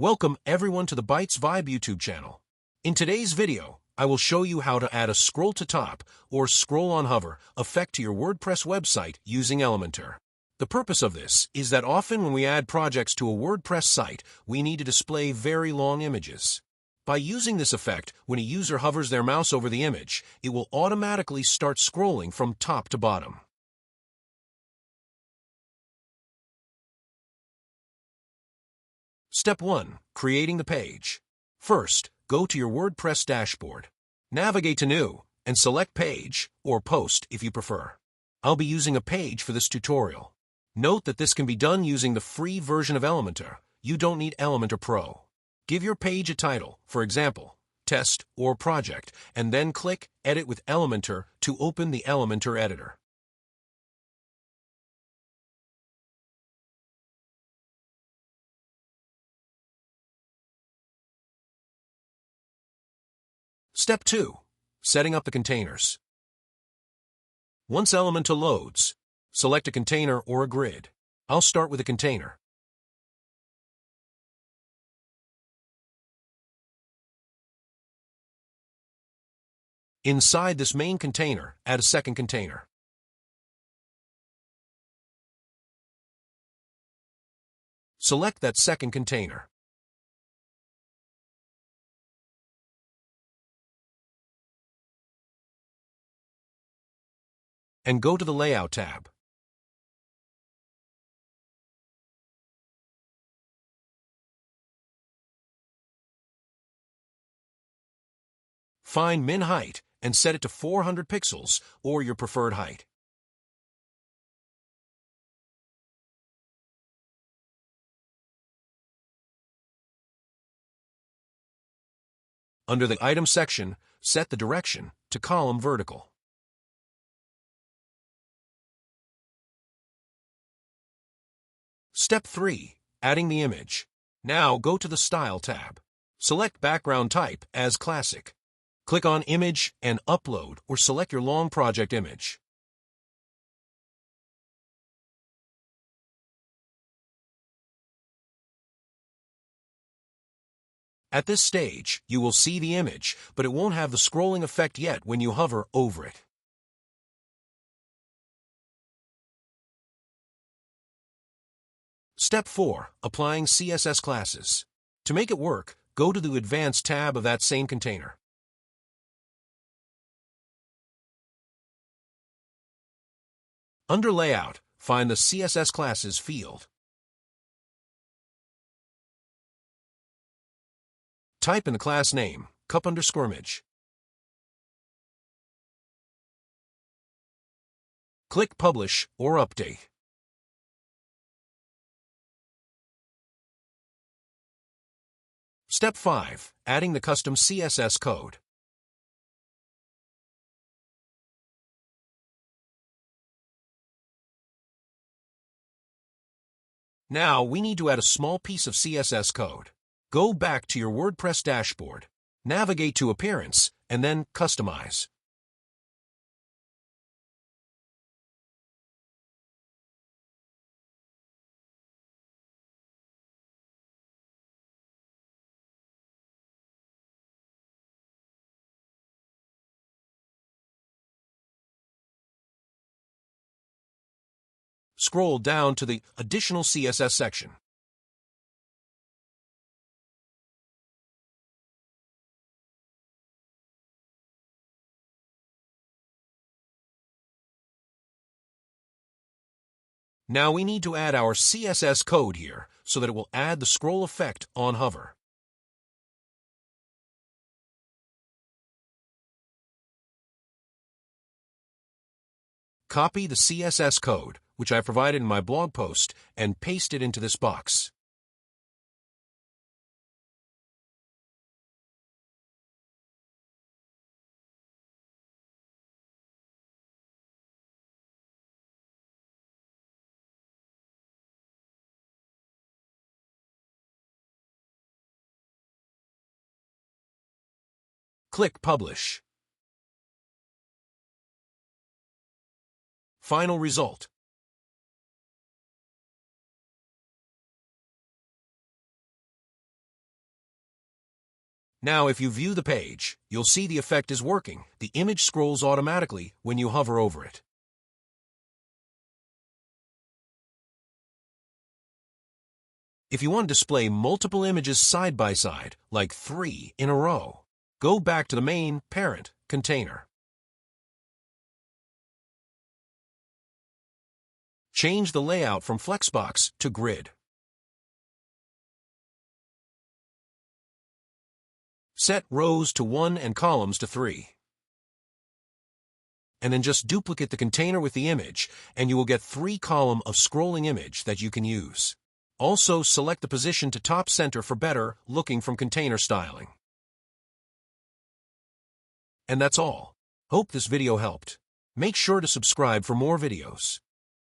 Welcome everyone to the Bytes Vibe YouTube channel. In today's video, I will show you how to add a scroll to top or scroll on hover effect to your WordPress website using Elementor. The purpose of this is that often when we add projects to a WordPress site, we need to display very long images. By using this effect, when a user hovers their mouse over the image, it will automatically start scrolling from top to bottom. Step 1. Creating the page. First, go to your WordPress dashboard. Navigate to New, and select Page, or Post if you prefer. I'll be using a page for this tutorial. Note that this can be done using the free version of Elementor. You don't need Elementor Pro. Give your page a title, for example, Test or Project, and then click Edit with Elementor to open the Elementor editor. Step 2. Setting up the containers. Once Elementor loads, select a container or a grid. I'll start with a container. Inside this main container, add a second container. Select that second container. And go to the Layout tab. Find min height and set it to 400 pixels or your preferred height. Under the Item section, set the direction to column vertical. Step 3. Adding the image. Now go to the Style tab. Select Background Type as Classic. Click on Image and Upload or select your long project image. At this stage, you will see the image, but it won't have the scrolling effect yet when you hover over it. Step 4. Applying CSS classes. To make it work, go to the Advanced tab of that same container. Under Layout, find the CSS classes field. Type in the class name, cup_image. Click Publish or Update. Step 5. Adding the custom CSS code. Now we need to add a small piece of CSS code. Go back to your WordPress dashboard, navigate to Appearance, and then Customize. Scroll down to the Additional CSS section. Now we need to add our CSS code here so that it will add the scroll effect on hover. Copy the CSS code, which I provided in my blog post, and paste it into this box. Click Publish. Final result. Now, if you view the page, you'll see the effect is working. The image scrolls automatically when you hover over it. If you want to display multiple images side by side, like 3 in a row, go back to the main parent container. Change the layout from Flexbox to Grid. Set rows to 1 and columns to 3. And then just duplicate the container with the image, and you will get 3 column of scrolling image that you can use. Also, select the position to top center for better looking from container styling. And that's all. Hope this video helped. Make sure to subscribe for more videos.